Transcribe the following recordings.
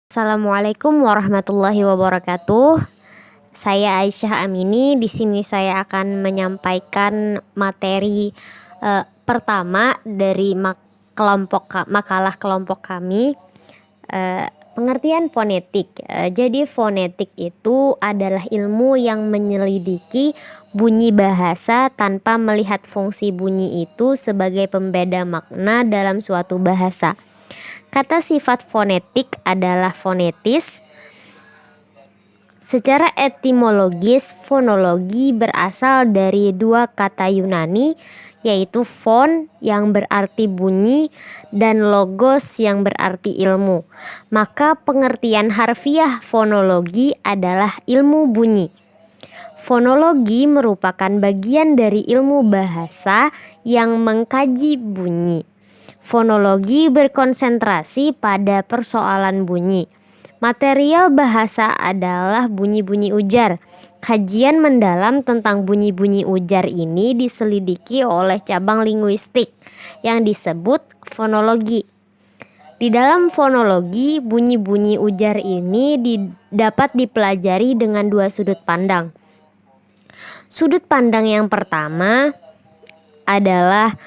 Assalamualaikum warahmatullahi wabarakatuh. Saya Aisyah Amini. Di sini saya akan menyampaikan materi pertama dari makalah kelompok kami. Pengertian fonetik. Jadi fonetik itu adalah ilmu yang menyelidiki bunyi bahasa tanpa melihat fungsi bunyi itu sebagai pembeda makna dalam suatu bahasa. Kata sifat fonetik adalah fonetis. Secara etimologis, fonologi berasal dari dua kata Yunani, yaitu fon yang berarti bunyi dan logos yang berarti ilmu. Maka pengertian harfiah fonologi adalah ilmu bunyi. Fonologi merupakan bagian dari ilmu bahasa yang mengkaji bunyi. Fonologi berkonsentrasi pada persoalan bunyi. Material bahasa adalah bunyi-bunyi ujar. Kajian mendalam tentang bunyi-bunyi ujar ini diselidiki oleh cabang linguistik yang disebut fonologi. Di dalam fonologi, bunyi-bunyi ujar ini dapat dipelajari dengan dua sudut pandang. Sudut pandang yang pertama adalah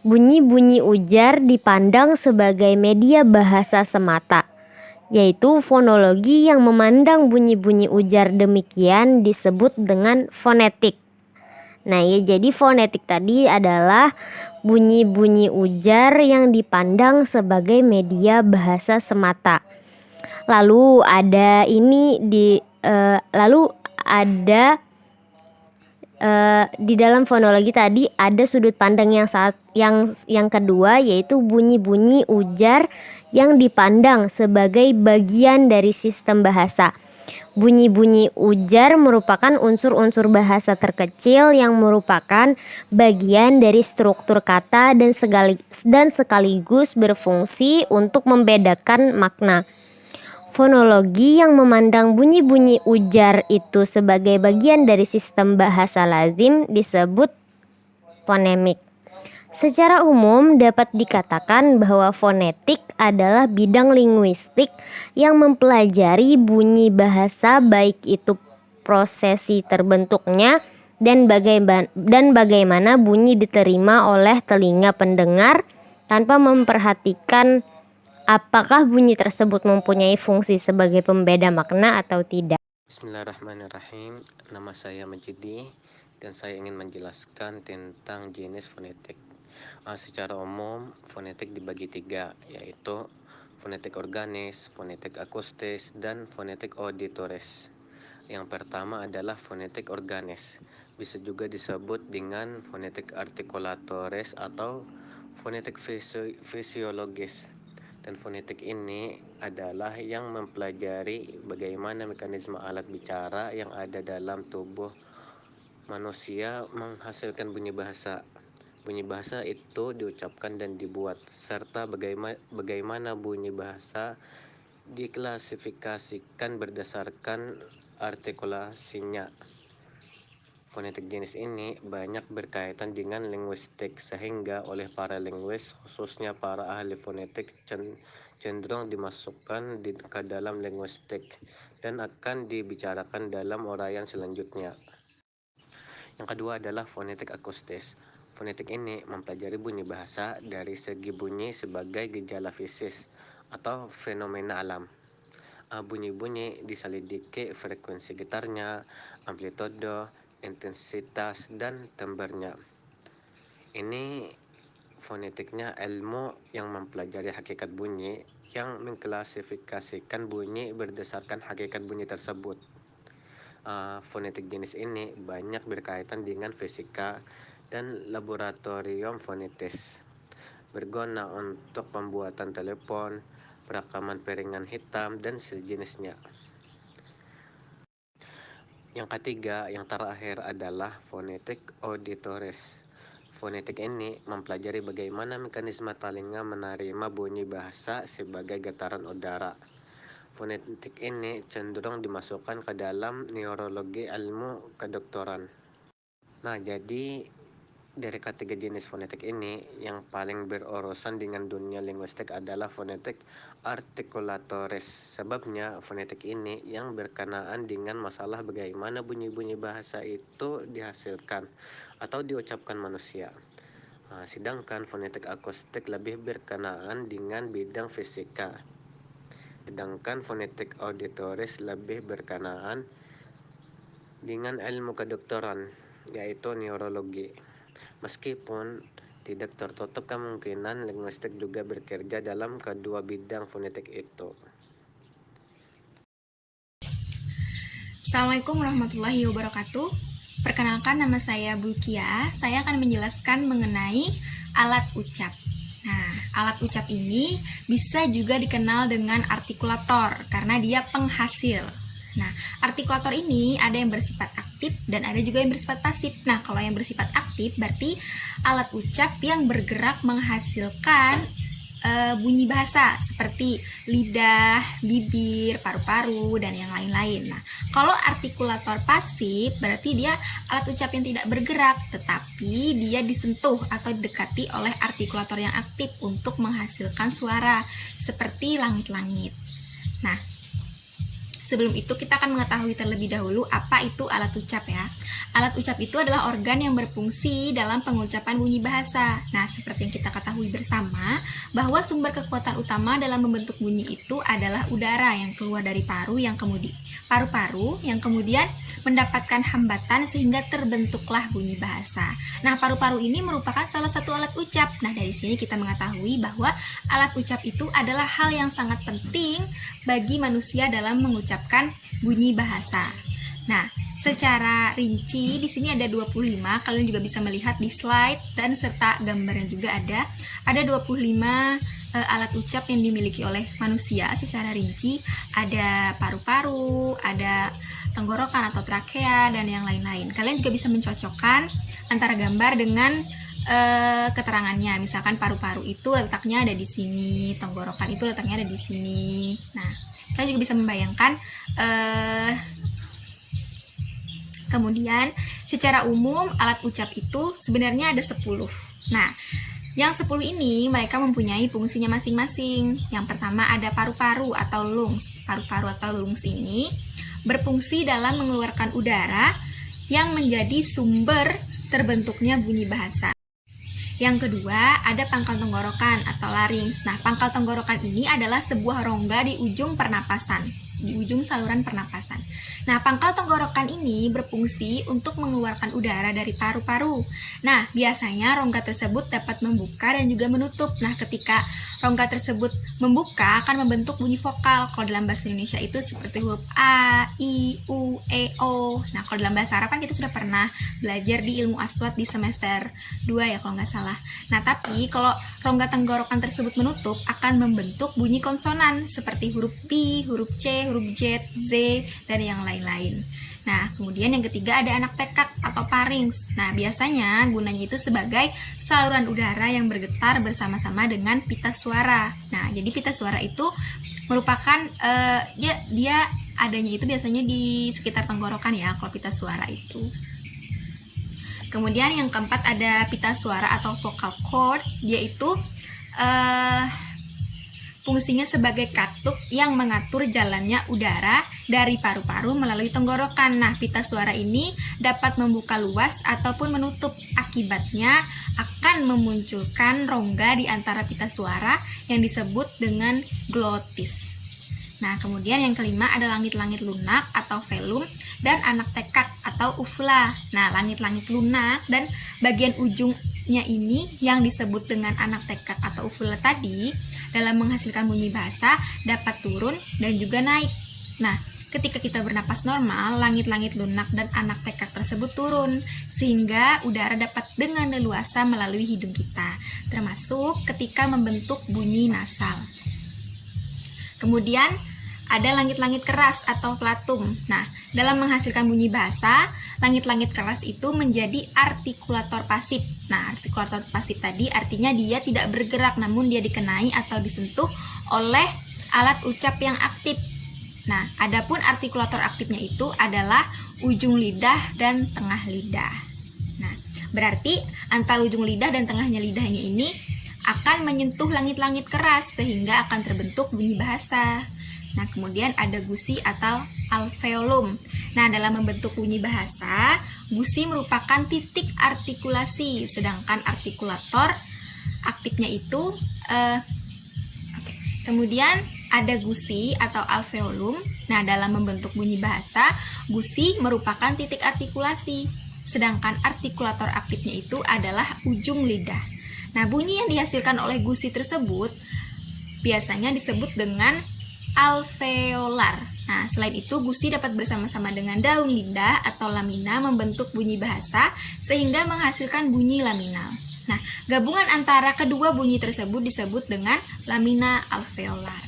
bunyi-bunyi ujar dipandang sebagai media bahasa semata, yaitu fonologi yang memandang bunyi-bunyi ujar demikian disebut dengan fonetik. Nah ya, jadi fonetik tadi adalah bunyi-bunyi ujar yang dipandang sebagai media bahasa semata. Lalu ada di dalam fonologi tadi ada sudut pandang yang kedua, yaitu bunyi-bunyi ujar yang dipandang sebagai bagian dari sistem bahasa. Bunyi-bunyi ujar merupakan unsur-unsur bahasa terkecil yang merupakan bagian dari struktur kata dan sekaligus berfungsi untuk membedakan makna. Fonologi yang memandang bunyi-bunyi ujar itu sebagai bagian dari sistem bahasa lazim disebut fonemik. Secara umum dapat dikatakan bahwa fonetik adalah bidang linguistik yang mempelajari bunyi bahasa, baik itu prosesi terbentuknya dan bagaimana bunyi diterima oleh telinga pendengar tanpa memperhatikan apakah bunyi tersebut mempunyai fungsi sebagai pembeda makna atau tidak. Bismillahirrahmanirrahim. Nama saya Majidi dan saya ingin menjelaskan tentang jenis fonetik. Secara umum, fonetik dibagi tiga, yaitu fonetik organis, fonetik akustis, dan fonetik auditoris. Yang pertama adalah fonetik organis, bisa juga disebut dengan fonetik articulatores atau fonetik fisiologis. Dan fonetik ini adalah yang mempelajari bagaimana mekanisme alat bicara yang ada dalam tubuh manusia menghasilkan bunyi bahasa. Bunyi bahasa itu diucapkan dan dibuat, serta bagaimana bunyi bahasa diklasifikasikan berdasarkan artikulasinya. Fonetik jenis ini banyak berkaitan dengan linguistik, sehingga oleh para linguis, khususnya para ahli fonetik, cenderung dimasukkan ke dalam linguistik dan akan dibicarakan dalam uraian selanjutnya. Yang kedua adalah fonetik akustis. Fonetik ini mempelajari bunyi bahasa dari segi bunyi sebagai gejala fisis atau fenomena alam. Bunyi-bunyi diselidiki frekuensi gitarnya, amplitudo, intensitas, dan tembernya. Ini fonetiknya ilmu yang mempelajari hakikat bunyi yang mengklasifikasikan bunyi berdasarkan hakikat bunyi tersebut. Fonetik jenis ini banyak berkaitan dengan fisika dan laboratorium fonetis, berguna untuk pembuatan telepon, perekaman piringan hitam, dan sejenisnya. Yang ketiga, yang terakhir adalah fonetik auditoris. Fonetik ini mempelajari bagaimana mekanisme telinga menerima bunyi bahasa sebagai getaran udara. Fonetik ini cenderung dimasukkan ke dalam neurologi ilmu kedokteran. Nah, jadi Dari ketiga jenis fonetik ini, yang paling berurusan dengan dunia linguistik adalah fonetik articulatores. Sebabnya, fonetik ini yang berkenaan dengan masalah bagaimana bunyi-bunyi bahasa itu dihasilkan atau diucapkan manusia. Sedangkan fonetik akustik lebih berkenaan dengan bidang fisika. Sedangkan fonetik auditoris lebih berkenaan dengan ilmu kedokteran, yaitu neurologi. Meskipun tidak tertutup kemungkinan linguistik juga bekerja dalam kedua bidang fonetik itu. Assalamualaikum warahmatullahi wabarakatuh. Perkenalkan, nama saya Bulkia. Saya akan menjelaskan mengenai alat ucap. Nah, alat ucap ini bisa juga dikenal dengan artikulator karena dia penghasil. Nah, artikulator ini ada yang bersifat aktif dan ada juga yang bersifat pasif. Nah, kalau yang bersifat aktif berarti alat ucap yang bergerak menghasilkan bunyi bahasa seperti lidah, bibir, paru-paru, dan yang lain-lain. Nah, kalau artikulator pasif berarti dia alat ucap yang tidak bergerak, tetapi dia disentuh atau didekati oleh artikulator yang aktif untuk menghasilkan suara seperti langit-langit. Nah, sebelum itu kita akan mengetahui terlebih dahulu apa itu alat ucap ya. Alat ucap itu adalah organ yang berfungsi dalam pengucapan bunyi bahasa. Nah, seperti yang kita ketahui bersama, bahwa sumber kekuatan utama dalam membentuk bunyi itu adalah udara yang keluar dari paru-paru yang kemudian mendapatkan hambatan sehingga terbentuklah bunyi bahasa. Nah, paru-paru ini merupakan salah satu alat ucap. Nah, dari sini kita mengetahui bahwa alat ucap itu adalah hal yang sangat penting bagi manusia dalam mengucapkan bunyi bahasa. Nah, secara rinci di sini ada 25, kalian juga bisa melihat di slide dan serta gambarnya juga ada 25 alat ucap yang dimiliki oleh manusia secara rinci. Ada paru-paru, ada tenggorokan atau trakea dan yang lain-lain. Kalian juga bisa mencocokkan antara gambar dengan keterangannya. Misalkan paru-paru itu letaknya ada di sini, tenggorokan itu letaknya ada di sini. Nah, kalian juga bisa membayangkan kemudian secara umum alat ucap itu sebenarnya ada 10. Nah, yang 10 ini mereka mempunyai fungsinya masing-masing. Yang pertama ada paru-paru atau lungs. Paru-paru atau lungs ini berfungsi dalam mengeluarkan udara yang menjadi sumber terbentuknya bunyi bahasa. Yang kedua, ada pangkal tenggorokan atau larynx. Nah, pangkal tenggorokan ini adalah sebuah rongga di ujung pernapasan, di ujung saluran pernapasan. Nah, pangkal tenggorokan ini berfungsi untuk mengeluarkan udara dari paru-paru. Nah, biasanya rongga tersebut dapat membuka dan juga menutup. Nah, ketika rongga tersebut membuka akan membentuk bunyi vokal. Kalau dalam bahasa Indonesia itu seperti huruf A, I, U, E, O. Nah, kalau dalam bahasa Arab kan kita sudah pernah belajar di ilmu aswat di semester 2 ya kalau nggak salah. Nah, tapi kalau rongga tenggorokan tersebut menutup akan membentuk bunyi konsonan seperti huruf B, huruf C, huruf Z, Z, dan yang lain-lain. Nah, kemudian yang ketiga ada anak tekak atau pharynx. Nah, biasanya gunanya itu sebagai saluran udara yang bergetar bersama-sama dengan pita suara. Nah, jadi pita suara itu merupakan dia adanya itu biasanya di sekitar tenggorokan ya, kalau pita suara itu. Kemudian yang keempat ada pita suara atau vocal cords, yaitu fungsinya sebagai katup yang mengatur jalannya udara dari paru-paru melalui tenggorokan. Nah, pita suara ini dapat membuka luas ataupun menutup. Akibatnya akan memunculkan rongga di antara pita suara yang disebut dengan glotis. Nah, kemudian yang kelima ada langit-langit lunak atau velum dan anak tekak atau uvula. Nah, langit-langit lunak dan bagian ujungnya ini yang disebut dengan anak tekak atau uvula tadi dalam menghasilkan bunyi bahasa dapat turun dan juga naik. Nah, ketika kita bernapas normal, langit-langit lunak dan anak tekak tersebut turun sehingga udara dapat dengan leluasa melalui hidung kita, termasuk ketika membentuk bunyi nasal. Kemudian ada langit-langit keras atau platum. Nah, dalam menghasilkan bunyi bahasa, langit-langit keras itu menjadi artikulator pasif. Nah, artikulator pasif tadi artinya dia tidak bergerak namun dia dikenai atau disentuh oleh alat ucap yang aktif. Nah, adapun artikulator aktifnya itu adalah ujung lidah dan tengah lidah. Nah, Berarti antara ujung lidah dan tengahnya lidahnya ini akan menyentuh langit-langit keras sehingga akan terbentuk bunyi bahasa. Nah, kemudian ada gusi atau alveolum. Nah, dalam membentuk bunyi bahasa, gusi merupakan titik artikulasi, sedangkan artikulator aktifnya itu kemudian ada gusi atau alveolum. Nah, dalam membentuk bunyi bahasa, gusi merupakan titik artikulasi, sedangkan artikulator aktifnya itu adalah ujung lidah. Nah, bunyi yang dihasilkan oleh gusi tersebut biasanya disebut dengan alveolar. Nah, selain itu, gusi dapat bersama-sama dengan daun lidah atau lamina membentuk bunyi bahasa sehingga menghasilkan bunyi laminal. Nah, gabungan antara kedua bunyi tersebut disebut dengan lamina alveolar.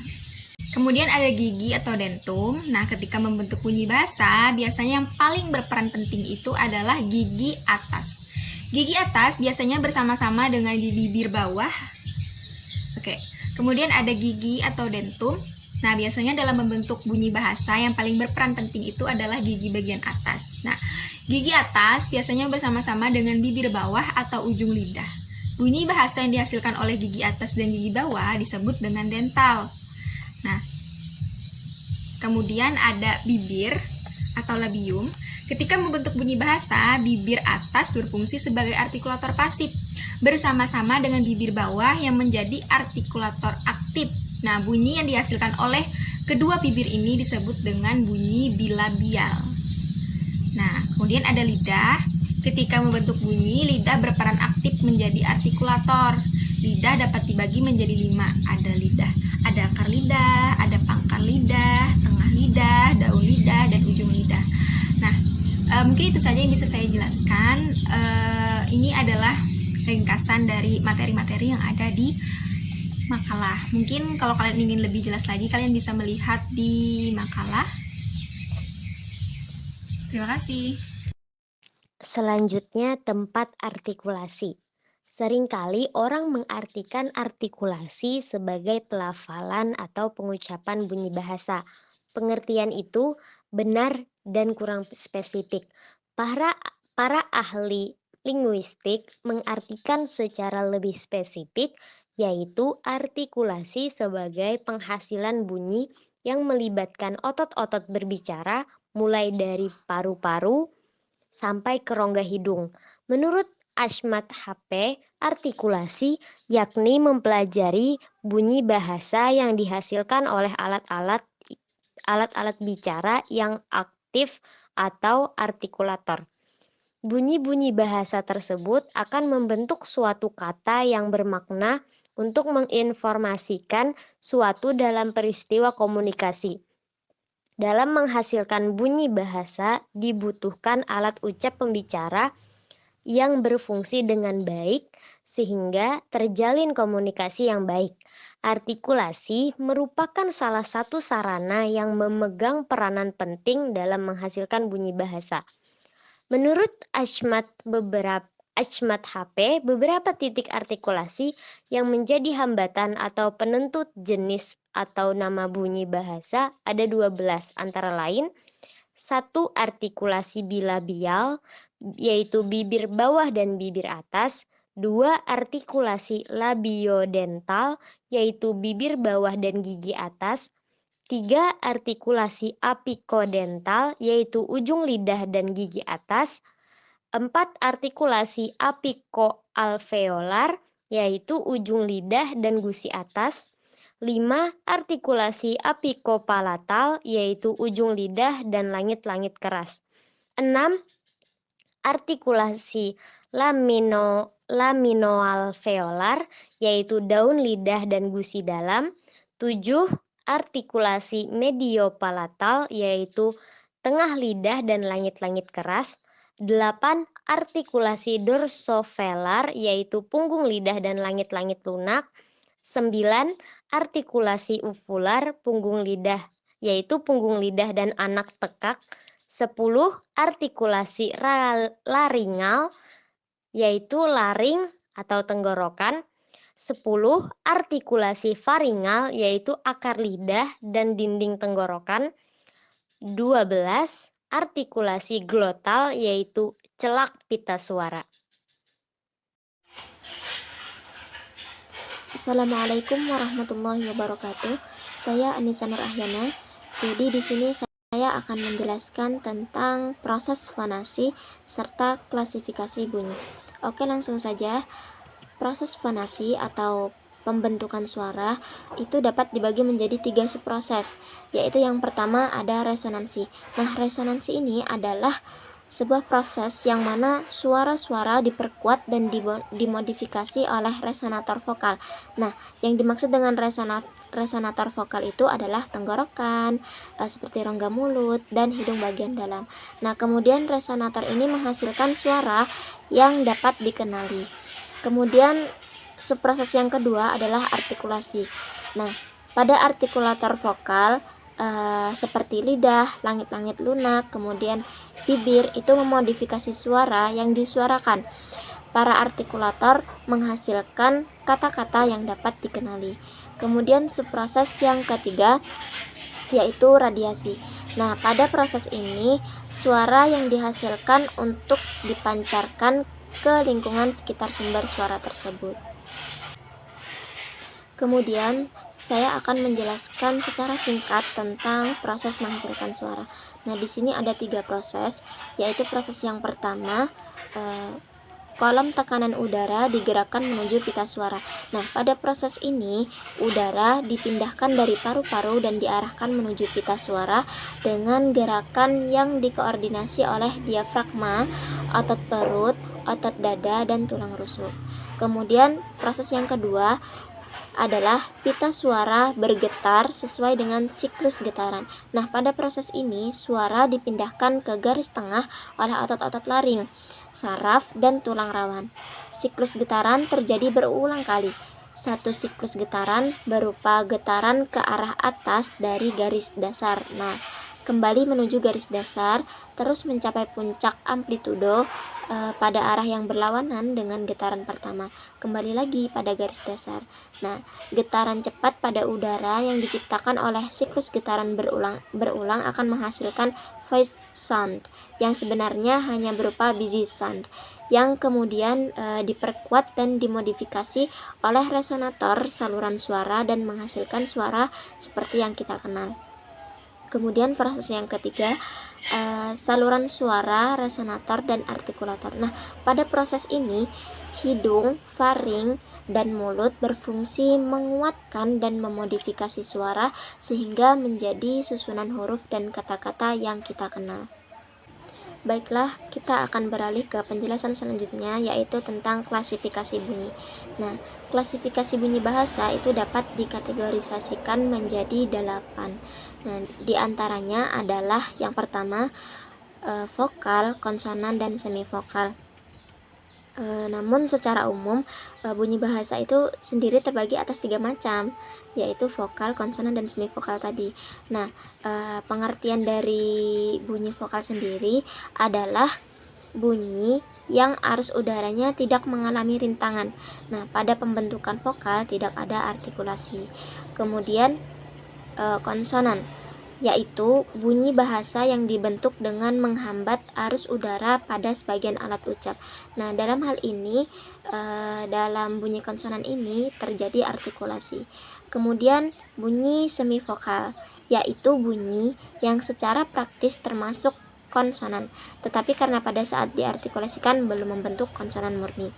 Kemudian ada gigi atau dentum. Nah, ketika membentuk bunyi bahasa, biasanya yang paling berperan penting itu adalah gigi atas. Gigi atas biasanya bersama-sama dengan di bibir bawah. Kemudian ada gigi atau dentum. Nah, biasanya dalam membentuk bunyi bahasa yang paling berperan penting itu adalah gigi bagian atas. Nah, gigi atas biasanya bersama-sama dengan bibir bawah atau ujung lidah. Bunyi bahasa yang dihasilkan oleh gigi atas dan gigi bawah disebut dengan dental. Nah, kemudian ada bibir atau labium. Ketika membentuk bunyi bahasa, bibir atas berfungsi sebagai artikulator pasif bersama-sama dengan bibir bawah yang menjadi artikulator aktif. Nah, bunyi yang dihasilkan oleh kedua bibir ini disebut dengan bunyi bilabial. Nah, kemudian ada lidah. Ketika membentuk bunyi, lidah berperan aktif menjadi artikulator. Lidah dapat dibagi menjadi 5. Ada lidah, ada akar lidah, ada pangkal lidah, tengah lidah, daun lidah, dan ujung lidah. Nah, mungkin itu saja yang bisa saya jelaskan. Ini adalah ringkasan dari materi-materi yang ada di makalah. Mungkin kalau kalian ingin lebih jelas lagi, kalian bisa melihat di makalah. Terima kasih. Selanjutnya, tempat artikulasi. Seringkali orang mengartikan artikulasi sebagai pelafalan atau pengucapan bunyi bahasa. Pengertian itu benar dan kurang spesifik. Para ahli linguistik mengartikan secara lebih spesifik, yaitu artikulasi sebagai penghasilan bunyi yang melibatkan otot-otot berbicara mulai dari paru-paru sampai ke rongga hidung. Menurut Ashmat HP, artikulasi yakni mempelajari bunyi bahasa yang dihasilkan oleh alat-alat bicara yang aktif atau artikulator. Bunyi-bunyi bahasa tersebut akan membentuk suatu kata yang bermakna untuk menginformasikan suatu dalam peristiwa komunikasi. Dalam menghasilkan bunyi bahasa dibutuhkan alat ucap pembicara yang berfungsi dengan baik sehingga terjalin komunikasi yang baik. Artikulasi merupakan salah satu sarana yang memegang peranan penting dalam menghasilkan bunyi bahasa. Menurut Ashmat HP, beberapa titik artikulasi yang menjadi hambatan atau penentu jenis atau nama bunyi bahasa ada 12, antara lain 1. Artikulasi bilabial, yaitu bibir bawah dan bibir atas. 2. Artikulasi labiodental, yaitu bibir bawah dan gigi atas. 3. Artikulasi apikodental, yaitu ujung lidah dan gigi atas. 4. Artikulasi apikoalveolar, yaitu ujung lidah dan gusi atas. 5. Artikulasi apikopalatal, yaitu ujung lidah dan langit-langit keras. 6. Artikulasi laminoalveolar, yaitu daun lidah dan gusi dalam. 7. Artikulasi mediopalatal, yaitu tengah lidah dan langit-langit keras. 8. Artikulasi dorsovelar, yaitu punggung lidah dan langit-langit lunak. 9. Artikulasi uvular, punggung lidah, yaitu punggung lidah dan anak tekak. 10. Artikulasi laringal, yaitu laring atau tenggorokan. 10. Artikulasi faringal, yaitu akar lidah dan dinding tenggorokan. 12. Artikulasi glotal, yaitu celak pita suara. Assalamualaikum warahmatullahi wabarakatuh. Saya Anissa Nur Ahyana. Jadi di sini saya akan menjelaskan tentang proses fonasi serta klasifikasi bunyi. Oke, langsung saja. Proses fonasi atau pembentukan suara itu dapat dibagi menjadi 3 subproses, yaitu yang pertama ada resonansi. Nah, resonansi ini adalah sebuah proses yang mana suara-suara diperkuat dan dimodifikasi oleh resonator vokal. Nah, yang dimaksud dengan resonator vokal itu adalah tenggorokan, seperti rongga mulut dan hidung bagian dalam. Nah, kemudian resonator ini menghasilkan suara yang dapat dikenali. Kemudian subproses yang kedua adalah artikulasi. Nah, pada artikulator vokal seperti lidah, langit-langit lunak, kemudian bibir itu memodifikasi suara yang disuarakan. Para artikulator menghasilkan kata-kata yang dapat dikenali. Kemudian subproses yang ketiga yaitu radiasi. Nah, pada proses ini suara yang dihasilkan untuk dipancarkan ke lingkungan sekitar sumber suara tersebut. Kemudian saya akan menjelaskan secara singkat tentang proses menghasilkan suara. Nah, di sini ada 3 proses, yaitu proses yang pertama, kolom tekanan udara digerakkan menuju pita suara. Nah, pada proses ini udara dipindahkan dari paru-paru dan diarahkan menuju pita suara dengan gerakan yang dikoordinasi oleh diafragma, otot perut, otot dada, dan tulang rusuk. Kemudian proses yang kedua adalah pita suara bergetar sesuai dengan siklus getaran. Nah, pada proses ini suara dipindahkan ke garis tengah oleh otot-otot laring, saraf, dan tulang rawan. Siklus getaran terjadi berulang kali. Satu siklus getaran berupa getaran ke arah atas dari garis dasar. Nah, kembali menuju garis dasar, terus mencapai puncak amplitudo pada arah yang berlawanan dengan getaran pertama, kembali lagi pada garis dasar. Nah, getaran cepat pada udara yang diciptakan oleh siklus getaran berulang akan menghasilkan voice sound yang sebenarnya hanya berupa busy sound, yang kemudian diperkuat dan dimodifikasi oleh resonator saluran suara dan menghasilkan suara seperti yang kita kenal. Kemudian proses yang ketiga, saluran suara, resonator, dan artikulator. Nah, pada proses ini hidung, faring, dan mulut berfungsi menguatkan dan memodifikasi suara sehingga menjadi susunan huruf dan kata-kata yang kita kenal. Baiklah, kita akan beralih ke penjelasan selanjutnya, yaitu tentang klasifikasi bunyi. Nah, klasifikasi bunyi bahasa itu dapat dikategorisasikan menjadi 8. Nah, diantaranya adalah yang pertama, vokal, konsonan, dan semivokal. Namun secara umum bunyi bahasa itu sendiri terbagi atas 3 macam, yaitu vokal, konsonan, dan semivokal tadi. Nah, pengertian dari bunyi vokal sendiri adalah bunyi yang arus udaranya tidak mengalami rintangan. Nah, pada pembentukan vokal tidak ada artikulasi. Kemudian konsonan, yaitu bunyi bahasa yang dibentuk dengan menghambat arus udara pada sebagian alat ucap. Nah, dalam hal ini dalam bunyi konsonan ini terjadi artikulasi. Kemudian bunyi semivokal, yaitu bunyi yang secara praktis termasuk konsonan, tetapi karena pada saat diartikulasikan belum membentuk konsonan murni.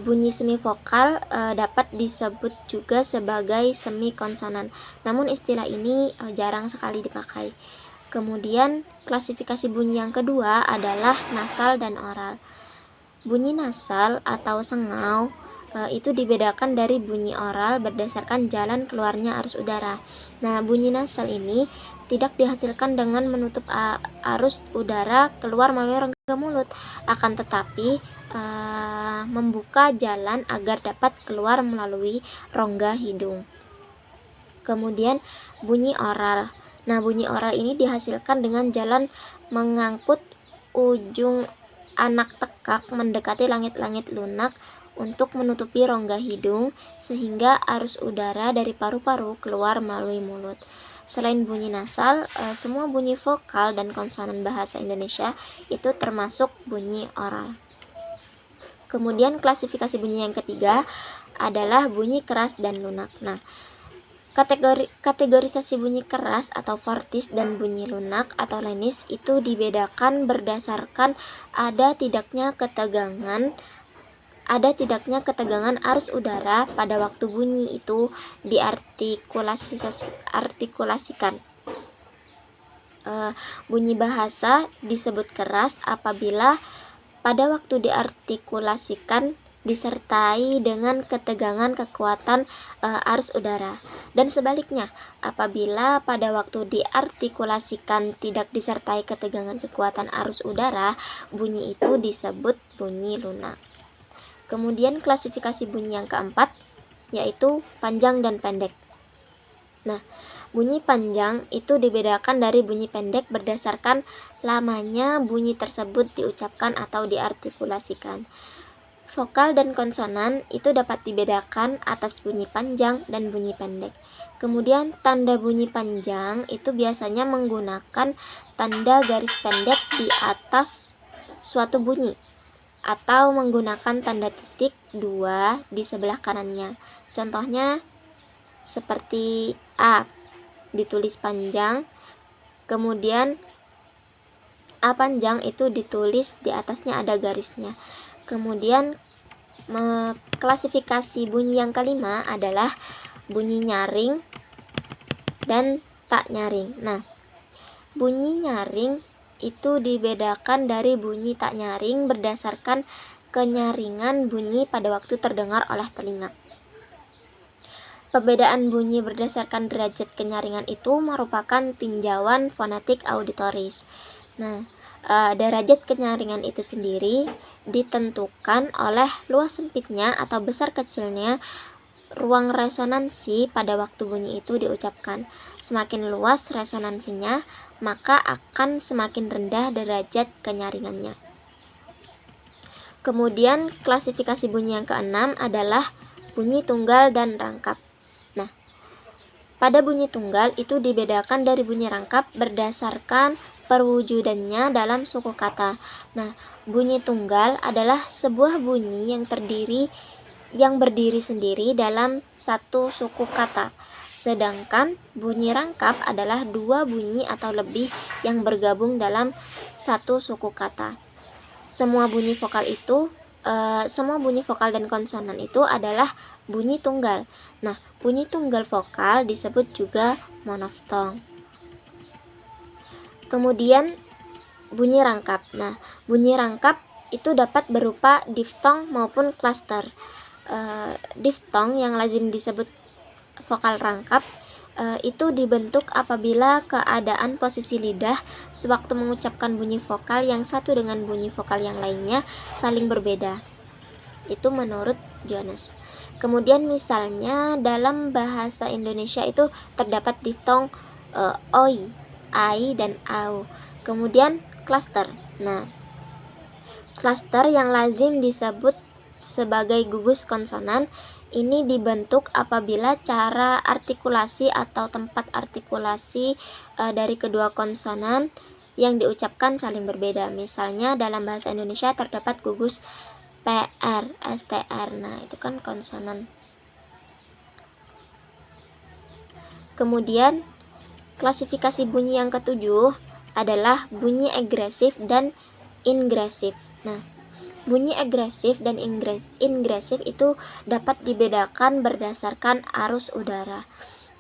Bunyi semivokal dapat disebut juga sebagai semikonsonan, namun istilah ini jarang sekali dipakai. Kemudian klasifikasi bunyi yang kedua adalah nasal dan oral. Bunyi nasal atau sengau itu dibedakan dari bunyi oral berdasarkan jalan keluarnya arus udara. Nah, bunyi nasal ini tidak dihasilkan dengan menutup arus udara keluar melalui rongga mulut, akan tetapi membuka jalan agar dapat keluar melalui rongga hidung. Kemudian bunyi oral. Nah, bunyi oral ini dihasilkan dengan jalan mengangkut ujung anak tekak mendekati langit-langit lunak untuk menutupi rongga hidung sehingga arus udara dari paru-paru keluar melalui mulut. Selain bunyi nasal, semua bunyi vokal dan konsonan bahasa Indonesia itu termasuk bunyi oral. Kemudian klasifikasi bunyi yang ketiga adalah bunyi keras dan lunak. Nah, kategorisasi bunyi keras atau fortis dan bunyi lunak atau lenis itu dibedakan berdasarkan ada tidaknya ketegangan arus udara pada waktu bunyi itu diartikulasikan. Bunyi bahasa disebut keras apabila pada waktu diartikulasikan disertai dengan ketegangan kekuatan arus udara, dan sebaliknya apabila pada waktu diartikulasikan tidak disertai ketegangan kekuatan arus udara, bunyi itu disebut bunyi lunak. Kemudian klasifikasi bunyi yang keempat yaitu panjang dan pendek. Nah, bunyi panjang itu dibedakan dari bunyi pendek berdasarkan lamanya bunyi tersebut diucapkan atau diartikulasikan. Vokal dan konsonan itu dapat dibedakan atas bunyi panjang dan bunyi pendek. Kemudian tanda bunyi panjang itu biasanya menggunakan tanda garis pendek di atas suatu bunyi atau menggunakan tanda titik 2 di sebelah kanannya. Contohnya seperti A ditulis panjang, kemudian A panjang itu ditulis di atasnya ada garisnya. Kemudian klasifikasi bunyi yang kelima adalah bunyi nyaring dan tak nyaring. Nah, bunyi nyaring itu dibedakan dari bunyi tak nyaring berdasarkan kenyaringan bunyi pada waktu terdengar oleh telinga. Perbedaan bunyi berdasarkan derajat kenyaringan itu merupakan tinjauan fonetik auditoris. Nah, derajat kenyaringan itu sendiri ditentukan oleh luas sempitnya atau besar kecilnya ruang resonansi pada waktu bunyi itu diucapkan. Semakin luas resonansinya, maka akan semakin rendah derajat kenyaringannya. Kemudian klasifikasi bunyi yang keenam adalah bunyi tunggal dan rangkap. Nah, pada bunyi tunggal itu dibedakan dari bunyi rangkap berdasarkan perwujudannya dalam suku kata. Nah, bunyi tunggal adalah sebuah bunyi yang berdiri sendiri dalam satu suku kata. Sedangkan bunyi rangkap adalah dua bunyi atau lebih yang bergabung dalam satu suku kata. Semua bunyi vokal dan konsonan itu adalah bunyi tunggal. Nah, bunyi tunggal vokal disebut juga monoftong. Kemudian bunyi rangkap. Nah, bunyi rangkap itu dapat berupa diftong maupun klaster. Diftong yang lazim disebut vokal rangkap itu dibentuk apabila keadaan posisi lidah sewaktu mengucapkan bunyi vokal yang satu dengan bunyi vokal yang lainnya saling berbeda. Itu menurut Jones. Kemudian misalnya dalam bahasa Indonesia itu terdapat diftong oi, ai, dan au. Kemudian klaster. Nah, klaster yang lazim disebut sebagai gugus konsonan ini dibentuk apabila cara artikulasi atau tempat artikulasi dari kedua konsonan yang diucapkan saling berbeda. Misalnya dalam bahasa Indonesia terdapat gugus PR, STR. Nah, itu kan konsonan. Kemudian klasifikasi bunyi yang ketujuh adalah bunyi agresif dan ingresif. Nah, bunyi agresif dan ingresif itu dapat dibedakan berdasarkan arus udara.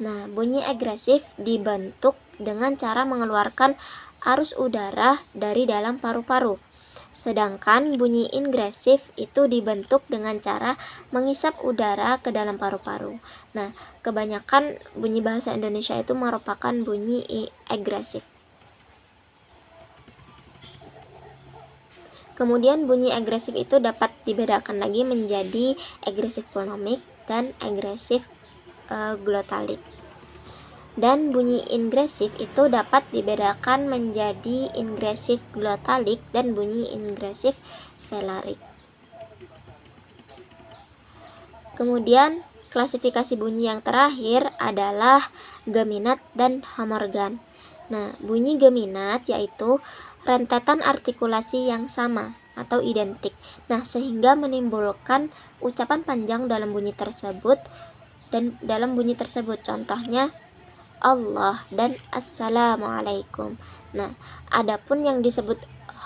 Nah, bunyi agresif dibentuk dengan cara mengeluarkan arus udara dari dalam paru-paru. Sedangkan bunyi ingresif itu dibentuk dengan cara mengisap udara ke dalam paru-paru. Nah, kebanyakan bunyi bahasa Indonesia itu merupakan bunyi agresif. Kemudian bunyi agresif itu dapat dibedakan lagi menjadi agresif phonomik dan agresif glotalik. Dan bunyi ingresif itu dapat dibedakan menjadi ingresif glotalik dan bunyi ingresif velarik. Kemudian klasifikasi bunyi yang terakhir adalah geminat dan homorgan. Nah, bunyi geminat yaitu rentetan artikulasi yang sama atau identik. Nah, sehingga menimbulkan ucapan panjang dalam bunyi tersebut contohnya Allah dan Assalamualaikum. Nah, adapun yang disebut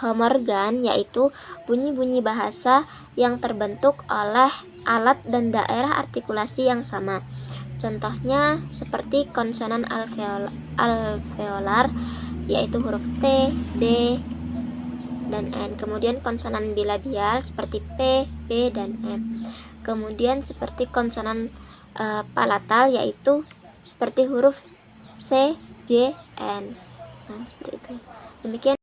homorgan yaitu bunyi-bunyi bahasa yang terbentuk oleh alat dan daerah artikulasi yang sama. Contohnya seperti konsonan alveolar yaitu huruf T, D, dan N. Kemudian konsonan bilabial seperti P, B, dan M. Kemudian seperti konsonan palatal yaitu seperti huruf C, J, N. Nah, seperti itu. Demikian